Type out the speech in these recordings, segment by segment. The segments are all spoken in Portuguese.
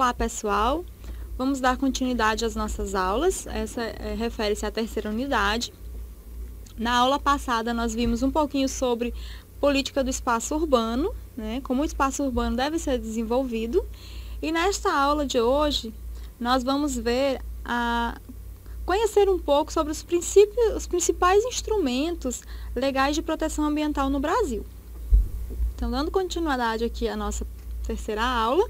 Olá, pessoal! Vamos dar continuidade às nossas aulas. Essa refere-se à terceira unidade. Na aula passada, nós vimos um pouquinho sobre política do espaço urbano, né? Como o espaço urbano deve ser desenvolvido. E nesta aula de hoje, nós vamos conhecer um pouco sobre os principais instrumentos legais de proteção ambiental no Brasil. Então, dando continuidade aqui à nossa terceira aula,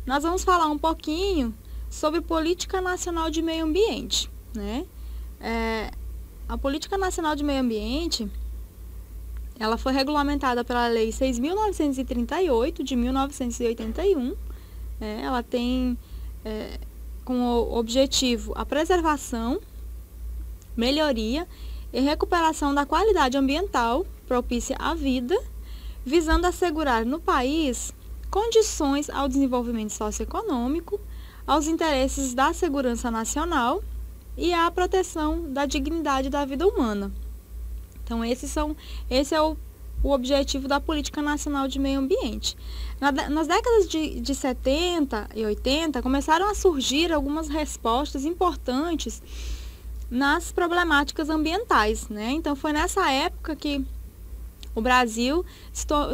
nós vamos falar um pouquinho sobre Política Nacional de Meio Ambiente, né? A Política Nacional de Meio Ambiente, ela foi regulamentada pela Lei 6.938, de 1981. Ela tem como objetivo a preservação, melhoria e recuperação da qualidade ambiental propícia à vida, visando assegurar no país condições ao desenvolvimento socioeconômico, aos interesses da segurança nacional e à proteção da dignidade da vida humana. Então, esse é o objetivo da Política Nacional de Meio Ambiente. Nas décadas de 70 e 80, começaram a surgir algumas respostas importantes nas problemáticas ambientais, né? Então, foi nessa época que o Brasil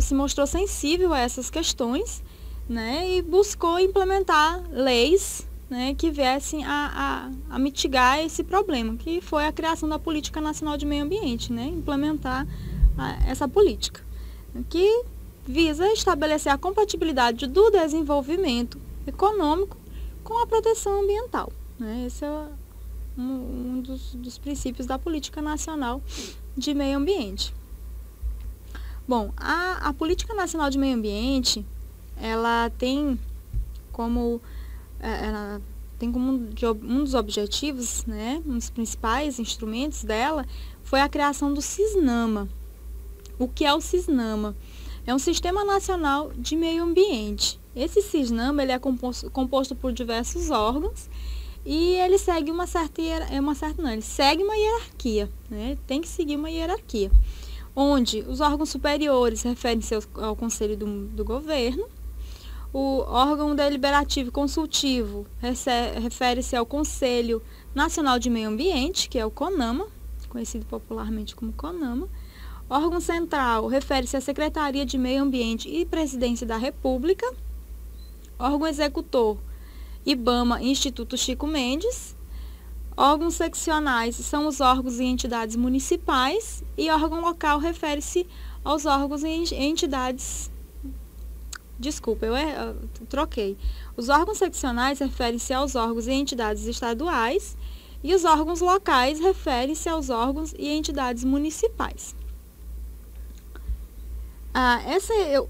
se mostrou sensível a essas questões, né, e buscou implementar leis, né, que viessem a mitigar esse problema, que foi a criação da Política Nacional de Meio Ambiente, né, implementar essa política, que visa estabelecer a compatibilidade do desenvolvimento econômico com a proteção ambiental, né. Esse é um dos princípios da Política Nacional de Meio Ambiente. Bom, a Política Nacional de Meio Ambiente, ela tem como um dos objetivos, né, um dos principais instrumentos dela, foi a criação do CISNAMA. O que é o CISNAMA? É um Sistema Nacional de Meio Ambiente. Esse CISNAMA, ele é composto por diversos órgãos e ele segue ele segue uma hierarquia, né, tem que seguir uma hierarquia, onde os órgãos superiores referem-se ao Conselho do Governo, o órgão deliberativo e consultivo refere-se ao Conselho Nacional de Meio Ambiente, que é o CONAMA, conhecido popularmente como CONAMA, o órgão central refere-se à Secretaria de Meio Ambiente e Presidência da República, órgão executor, IBAMA e Instituto Chico Mendes. Órgãos seccionais são os órgãos e entidades municipais e órgão local refere-se aos órgãos e entidades... Desculpa, eu troquei. Os órgãos seccionais referem-se aos órgãos e entidades estaduais e os órgãos locais referem-se aos órgãos e entidades municipais.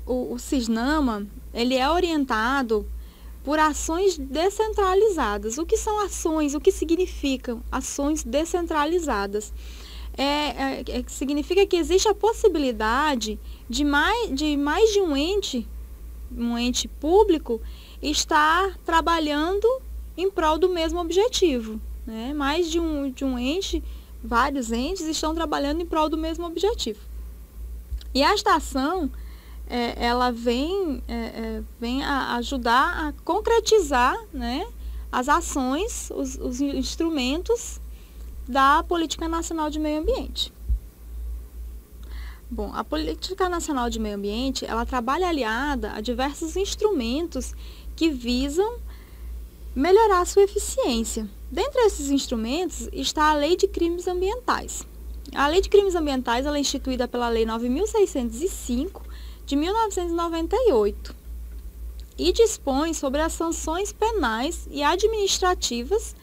O CISNAMA, ele é orientado por ações descentralizadas. O que são ações? O que significam ações descentralizadas? Significa que existe a possibilidade de mais de um ente público estar trabalhando em prol do mesmo objetivo, né? Mais de um ente, vários entes estão trabalhando em prol do mesmo objetivo. E esta ação, ela vem a ajudar a concretizar, né, as ações, os instrumentos da Política Nacional de Meio Ambiente. Bom, a Política Nacional de Meio Ambiente, ela trabalha aliada a diversos instrumentos que visam melhorar a sua eficiência. Dentre esses instrumentos está a Lei de Crimes Ambientais. A Lei de Crimes Ambientais, ela é instituída pela Lei 9.605, de 1998, e dispõe sobre as sanções penais e administrativas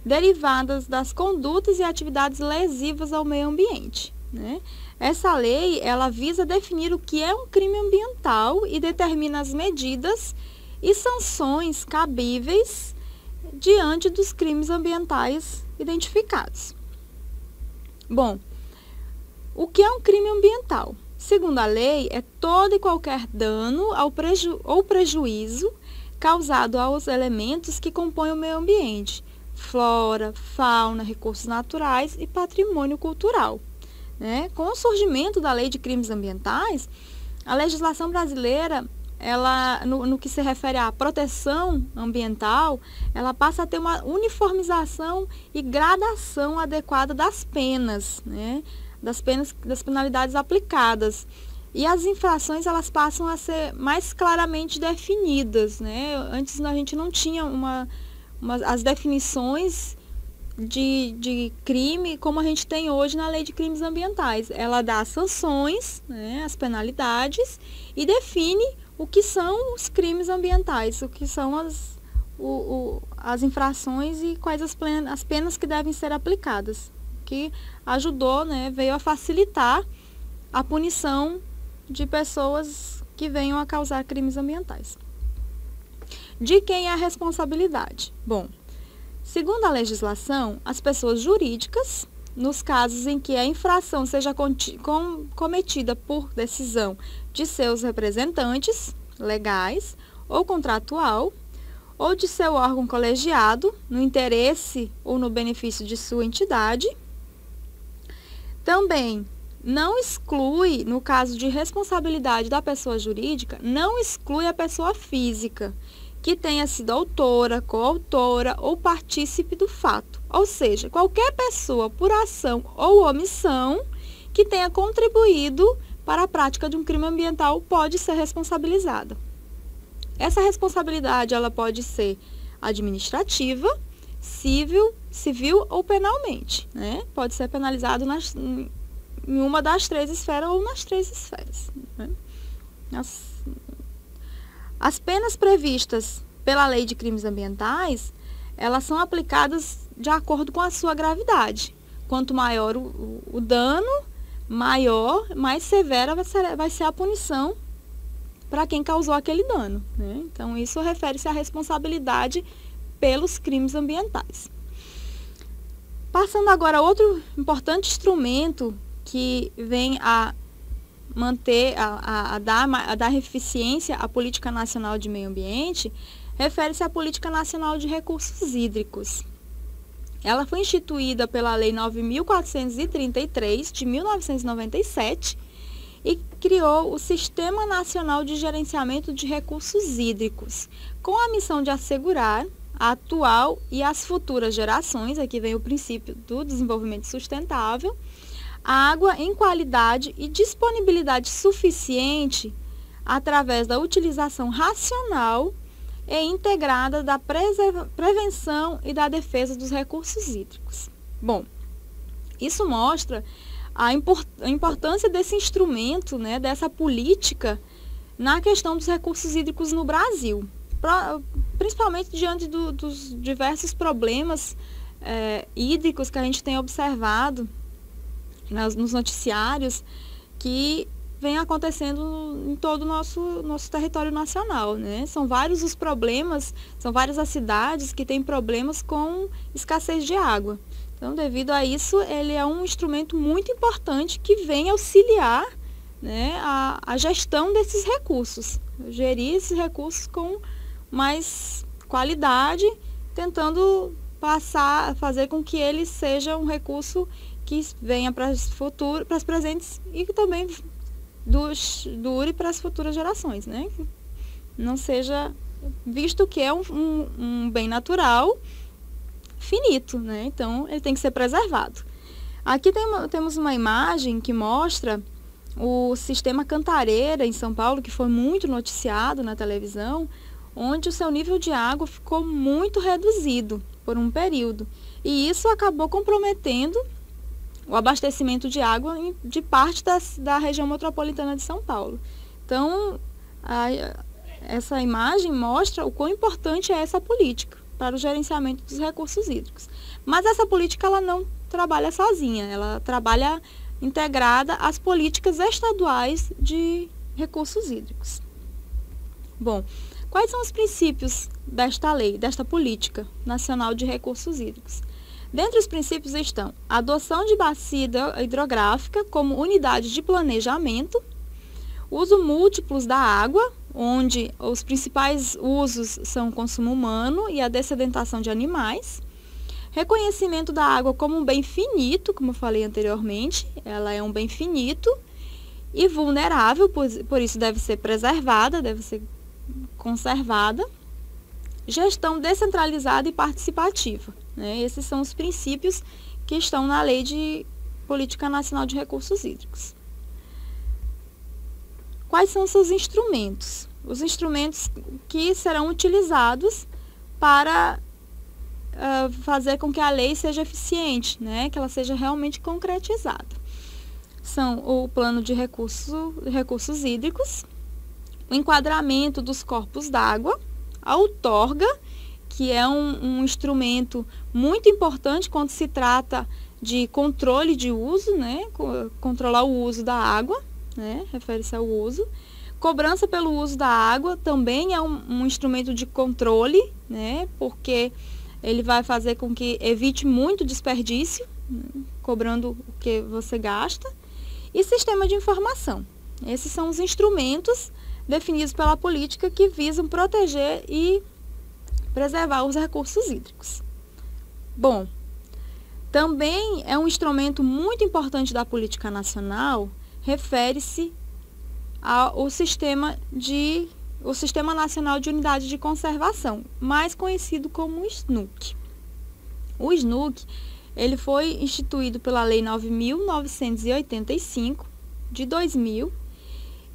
derivadas das condutas e atividades lesivas ao meio ambiente, né? Essa lei, ela visa definir o que é um crime ambiental e determina as medidas e sanções cabíveis diante dos crimes ambientais identificados. Bom, o que é um crime ambiental? Segundo a lei, é todo e qualquer dano ou prejuízo causado aos elementos que compõem o meio ambiente, flora, fauna, recursos naturais e patrimônio cultural, né? Com o surgimento da Lei de Crimes Ambientais, a legislação brasileira ela, no que se refere à proteção ambiental, ela passa a ter uma uniformização e gradação adequada das penas, né? Das penalidades aplicadas. E as infrações, elas passam a ser mais claramente definidas, né? Antes a gente não tinha as definições de crime como a gente tem hoje na Lei de Crimes Ambientais. Ela dá as sanções, né, as penalidades, e define o que são os crimes ambientais, o que são as infrações e quais as penas que devem ser aplicadas, que ajudou, né, veio a facilitar a punição de pessoas que venham a causar crimes ambientais. De quem é a responsabilidade? Bom, segundo a legislação, as pessoas jurídicas, nos casos em que a infração seja cometida por decisão de seus representantes legais ou contratual, ou de seu órgão colegiado, no interesse ou no benefício de sua entidade. Também não exclui, no caso de responsabilidade da pessoa jurídica, não exclui a pessoa física que tenha sido autora, coautora ou partícipe do fato. Ou seja, qualquer pessoa, por ação ou omissão, que tenha contribuído para a prática de um crime ambiental pode ser responsabilizada. Essa responsabilidade ela pode ser administrativa, civil ou penalmente, né? Pode ser penalizado em uma das três esferas ou nas três esferas, né? As penas previstas pela Lei de Crimes Ambientais, elas são aplicadas de acordo com a sua gravidade. Quanto maior o dano, mais severa vai ser a punição para quem causou aquele dano, né? Então, isso refere-se à responsabilidade pelos crimes ambientais. Passando agora a outro importante instrumento que vem a manter, a dar eficiência à Política Nacional de Meio Ambiente, refere-se à Política Nacional de Recursos Hídricos. Ela foi instituída pela Lei 9.433, de 1997, e criou o Sistema Nacional de Gerenciamento de Recursos Hídricos, com a missão de assegurar a atual e as futuras gerações, aqui vem o princípio do desenvolvimento sustentável, a água em qualidade e disponibilidade suficiente através da utilização racional e integrada da prevenção e da defesa dos recursos hídricos. Bom, isso mostra a importância desse instrumento, né, dessa política na questão dos recursos hídricos no Brasil, principalmente diante dos diversos problemas hídricos que a gente tem observado nos noticiários, que vem acontecendo em todo o nosso território nacional, né? São vários os problemas, são várias as cidades que têm problemas com escassez de água. Então, devido a isso, ele é um instrumento muito importante que vem auxiliar, né, a gestão desses recursos, gerir esses recursos com mais qualidade, tentando fazer com que ele seja um recurso que venha para as presentes e que também dure para as futuras gerações, né? Não seja, visto que é um bem natural finito, né? Então, ele tem que ser preservado. Aqui temos uma imagem que mostra o sistema Cantareira, em São Paulo, que foi muito noticiado na televisão, onde o seu nível de água ficou muito reduzido por um período. E isso acabou comprometendo o abastecimento de água de parte da região metropolitana de São Paulo. Então, essa imagem mostra o quão importante é essa política para o gerenciamento dos recursos hídricos. Mas essa política ela não trabalha sozinha, ela trabalha integrada às políticas estaduais de recursos hídricos. Bom, quais são os princípios desta lei, desta política nacional de recursos hídricos? Dentre os princípios estão a adoção de bacia hidrográfica como unidade de planejamento, uso múltiplos da água, onde os principais usos são o consumo humano e a dessedentação de animais, reconhecimento da água como um bem finito, como eu falei anteriormente, ela é um bem finito e vulnerável, por isso deve ser preservada, deve ser conservada, gestão descentralizada e participativa, né? Esses são os princípios que estão na Lei de Política Nacional de Recursos Hídricos. Quais são os seus instrumentos? Os instrumentos que serão utilizados para fazer com que a lei seja eficiente, né? Que ela seja realmente concretizada. São o plano de recursos hídricos, o enquadramento dos corpos d'água, a outorga, que é um instrumento muito importante quando se trata de controle de uso, né? Controlar o uso da água, né? Refere-se ao uso. Cobrança pelo uso da água também é um instrumento de controle, né? Porque ele vai fazer com que evite muito desperdício, né? Cobrando o que você gasta. E sistema de informação. Esses são os instrumentos definidos pela política que visam proteger e preservar os recursos hídricos. Bom, também é um instrumento muito importante da política nacional, refere-se ao Sistema Nacional de Unidade de Conservação, mais conhecido como o SNUC. O SNUC, ele foi instituído pela Lei 9.985, de 2000,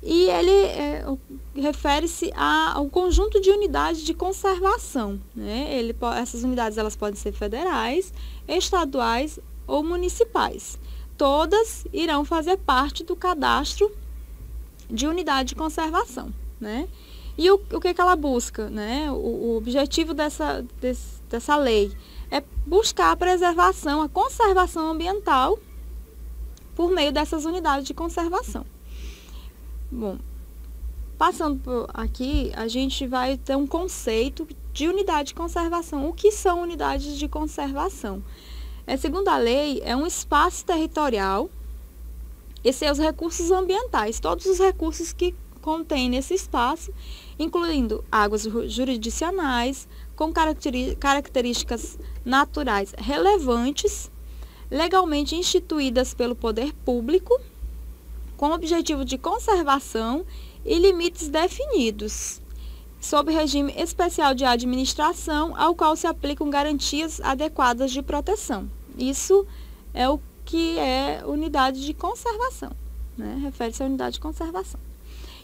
e ele refere-se ao conjunto de unidades de conservação, né? Essas unidades elas podem ser federais, estaduais ou municipais. Todas irão fazer parte do cadastro de unidade de conservação, né? E o que ela busca, né? O objetivo dessa lei é buscar a preservação, a conservação ambiental por meio dessas unidades de conservação. Bom, passando por aqui, a gente vai ter um conceito de unidade de conservação. O que são unidades de conservação? Segundo a lei, é um espaço territorial e seus recursos ambientais, todos os recursos que contém nesse espaço, incluindo águas jurisdicionais, com características naturais relevantes, legalmente instituídas pelo poder público, com objetivo de conservação e limites definidos, sob regime especial de administração, ao qual se aplicam garantias adequadas de proteção. Isso é o que é unidade de conservação, né? Refere-se à unidade de conservação.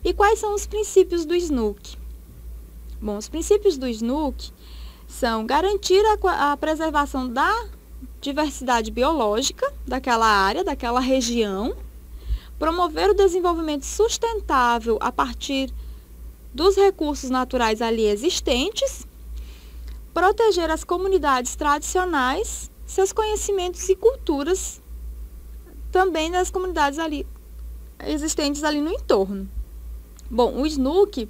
E quais são os princípios do SNUC? Bom, os princípios do SNUC são garantir a preservação da diversidade biológica daquela área, daquela região, promover o desenvolvimento sustentável a partir dos recursos naturais ali existentes, proteger as comunidades tradicionais, seus conhecimentos e culturas, também das comunidades ali existentes ali no entorno. Bom, o SNUC,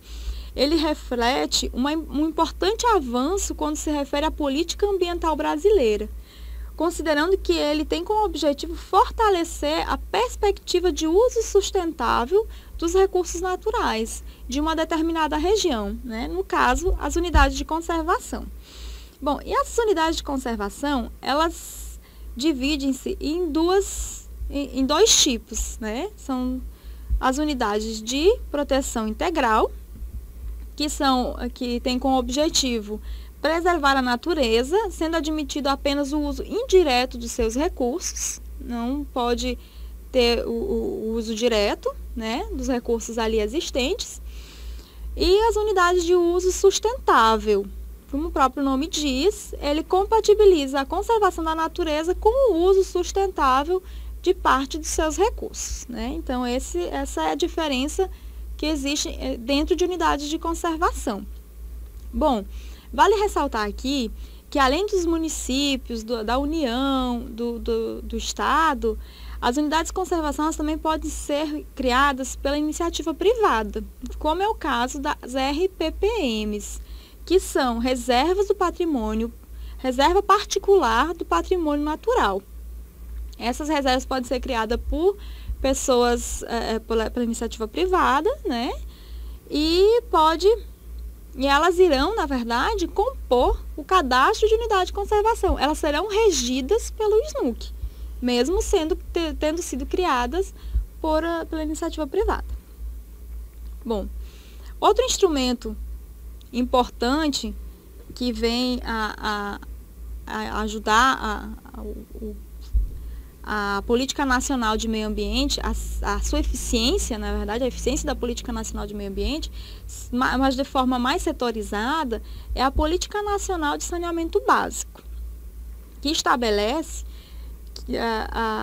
ele reflete um importante avanço quando se refere à política ambiental brasileira, considerando que ele tem como objetivo fortalecer a perspectiva de uso sustentável dos recursos naturais de uma determinada região, né? No caso, as unidades de conservação. Bom, e as unidades de conservação, elas dividem-se em dois tipos, né? São as unidades de proteção integral, que tem como objetivo preservar a natureza, sendo admitido apenas o uso indireto dos seus recursos, não pode ter o uso direto, né, dos recursos ali existentes. E as unidades de uso sustentável, como o próprio nome diz, ele compatibiliza a conservação da natureza com o uso sustentável de parte dos seus recursos, né? Então, essa é a diferença que existe dentro de unidades de conservação. Bom, vale ressaltar aqui que, além dos municípios, da União, do Estado, as unidades de conservação elas também podem ser criadas pela iniciativa privada, como é o caso das RPPMs, que são reservas do patrimônio, reserva particular do patrimônio natural. Essas reservas podem ser criadas por pessoas, pela iniciativa privada, né? E elas irão, na verdade, compor o cadastro de unidade de conservação. Elas serão regidas pelo SNUC, mesmo tendo sido criadas pela iniciativa privada. Bom, outro instrumento importante que vem a ajudar a política nacional de meio ambiente, a sua eficiência, na verdade, a eficiência da política nacional de meio ambiente, mas de forma mais setorizada, é a Política Nacional de Saneamento Básico, que estabelece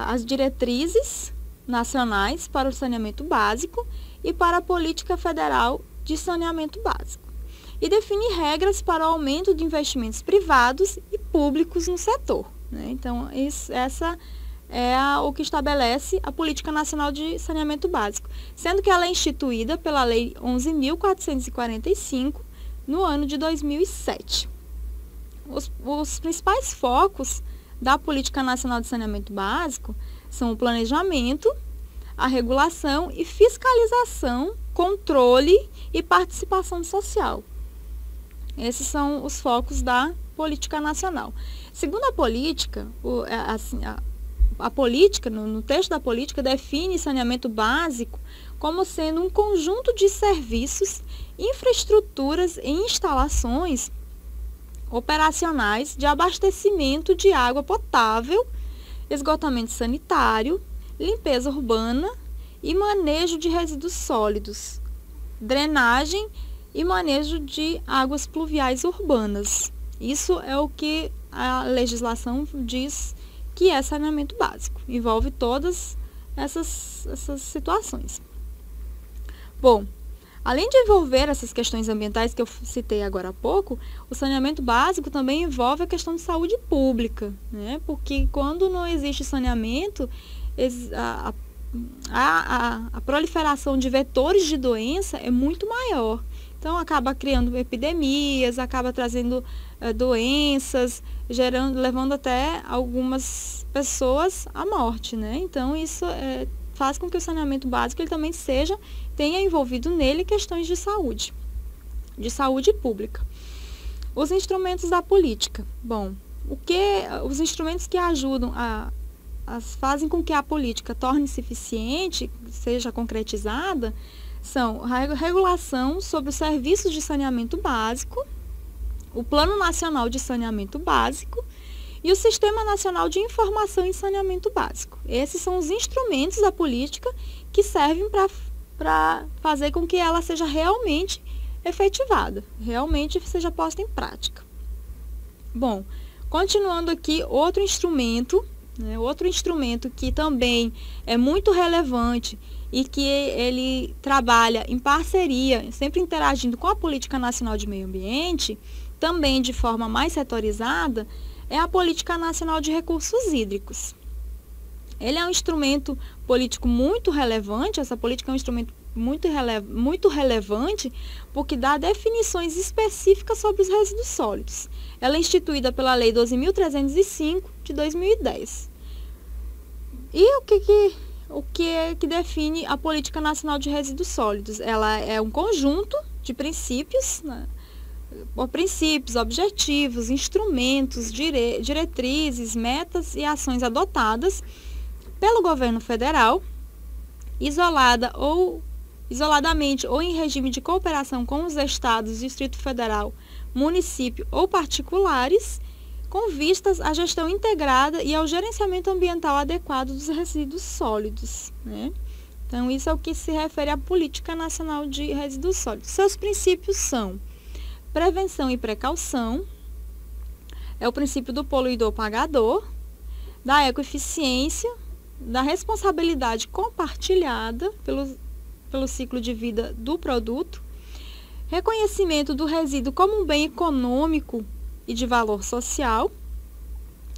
as diretrizes nacionais para o saneamento básico e para a Política Federal de Saneamento Básico, e define regras para o aumento de investimentos privados e públicos no setor, né? Então, essa é o que estabelece a Política Nacional de Saneamento Básico, sendo que ela é instituída pela Lei 11.445, no ano de 2007. Os principais focos da Política Nacional de Saneamento Básico são o planejamento, a regulação e fiscalização, controle e participação social. Esses são os focos da Política Nacional. Segundo a política, a política, no texto da política, define saneamento básico como sendo um conjunto de serviços, infraestruturas e instalações operacionais de abastecimento de água potável, esgotamento sanitário, limpeza urbana e manejo de resíduos sólidos, drenagem e manejo de águas pluviais urbanas. Isso é o que a legislação diz que é saneamento básico. Envolve todas essas situações. Bom, além de envolver essas questões ambientais que eu citei agora há pouco, o saneamento básico também envolve a questão de saúde pública, né? Porque quando não existe saneamento, a proliferação de vetores de doença é muito maior. Então, acaba criando epidemias, acaba trazendo doenças, levando até algumas pessoas à morte, né? Então, isso faz com que o saneamento básico ele também tenha envolvido nele questões de saúde pública. Os instrumentos da política. Bom, os instrumentos que ajudam fazem com que a política torne-se eficiente, seja concretizada, são a regulação sobre os serviços de saneamento básico, o Plano Nacional de Saneamento Básico e o Sistema Nacional de Informação em Saneamento Básico. Esses são os instrumentos da política que servem para fazer com que ela seja realmente efetivada, realmente seja posta em prática. Bom, continuando aqui, outro instrumento que também é muito relevante e que ele trabalha em parceria, sempre interagindo com a Política Nacional de Meio Ambiente, também de forma mais setorizada, é a Política Nacional de Recursos Hídricos. Ele é um instrumento político muito relevante, essa política é um instrumento muito relevante, porque dá definições específicas sobre os resíduos sólidos. Ela é instituída pela Lei 12.305, de 2010. E o que define a Política Nacional de Resíduos Sólidos? Ela é um conjunto de princípios, né? Princípios, objetivos, instrumentos, diretrizes, metas e ações adotadas pelo governo federal, isoladamente ou em regime de cooperação com os estados, Distrito Federal, município ou particulares, com vistas à gestão integrada e ao gerenciamento ambiental adequado dos resíduos sólidos, né? Então, isso é o que se refere à Política Nacional de Resíduos Sólidos. Seus princípios são prevenção e precaução, é o princípio do poluidor-pagador, da ecoeficiência, da responsabilidade compartilhada pelo ciclo de vida do produto, reconhecimento do resíduo como um bem econômico e de valor social,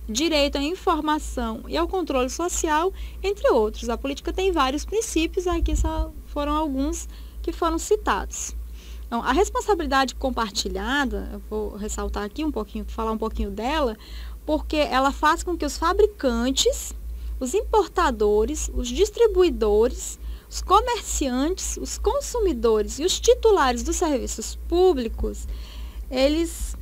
direito à informação e ao controle social, entre outros. A política tem vários princípios, aqui só foram alguns que foram citados. Então, a responsabilidade compartilhada, eu vou ressaltar aqui falar um pouquinho dela, porque ela faz com que os fabricantes, os importadores, os distribuidores, os comerciantes, os consumidores e os titulares dos serviços públicos, eles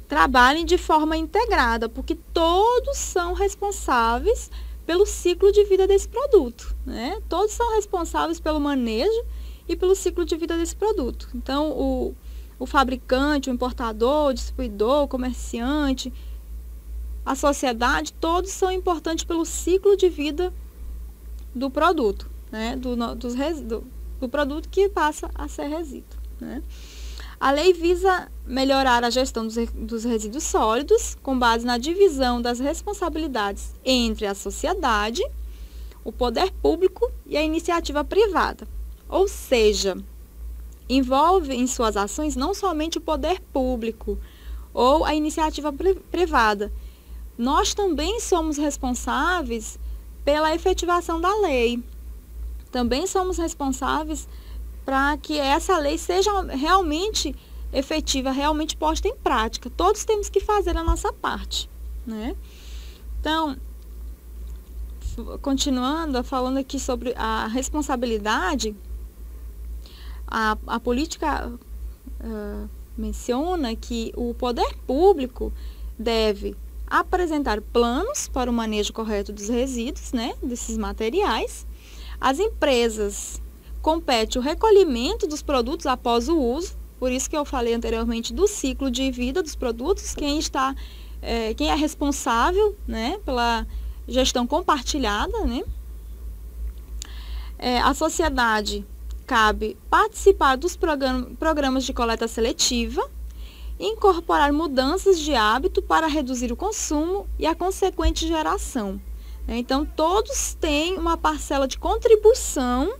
trabalhem de forma integrada, porque todos são responsáveis pelo ciclo de vida desse produto, né? Todos são responsáveis pelo manejo e pelo ciclo de vida desse produto. Então, o fabricante, o importador, o distribuidor, o comerciante, a sociedade, todos são importantes pelo ciclo de vida do produto, né? do produto que passa a ser resíduo, né? A lei visa melhorar a gestão dos resíduos sólidos com base na divisão das responsabilidades entre a sociedade, o poder público e a iniciativa privada. Ou seja, envolve em suas ações não somente o poder público ou a iniciativa privada. Nós também somos responsáveis pela efetivação da lei. Também somos responsáveis para que essa lei seja realmente efetiva, realmente posta em prática. Todos temos que fazer a nossa parte, né? Então, continuando, falando aqui sobre a responsabilidade, a política menciona que o poder público deve apresentar planos para o manejo correto dos resíduos, né, desses materiais. As empresas compete o recolhimento dos produtos após o uso, por isso que eu falei anteriormente do ciclo de vida dos produtos, quem é responsável, né, pela gestão compartilhada, né? A sociedade cabe participar dos programas de coleta seletiva, incorporar mudanças de hábito para reduzir o consumo e a consequente geração. Então, todos têm uma parcela de contribuição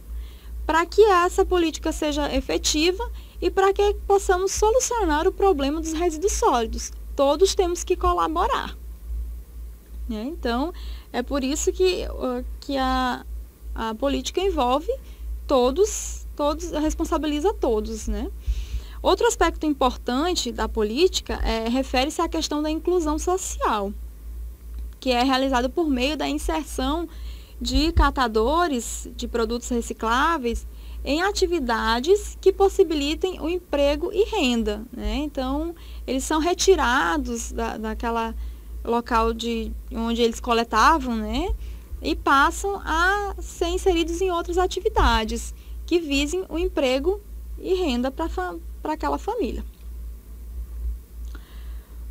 para que essa política seja efetiva e para que possamos solucionar o problema dos resíduos sólidos. Todos temos que colaborar. Então, é por isso que a política envolve todos, responsabiliza todos, né? Outro aspecto importante da política refere-se à questão da inclusão social, que é realizada por meio da inserção de catadores de produtos recicláveis em atividades que possibilitem o emprego e renda, né? Então, eles são retirados daquela local onde eles coletavam, né? E passam a ser inseridos em outras atividades que visem o emprego e renda para aquela família.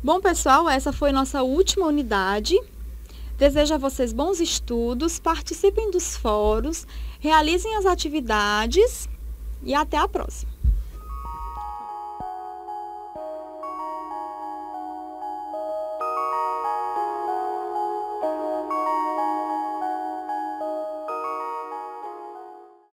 Bom, pessoal, essa foi nossa última unidade. Desejo a vocês bons estudos, participem dos fóruns, realizem as atividades e até a próxima.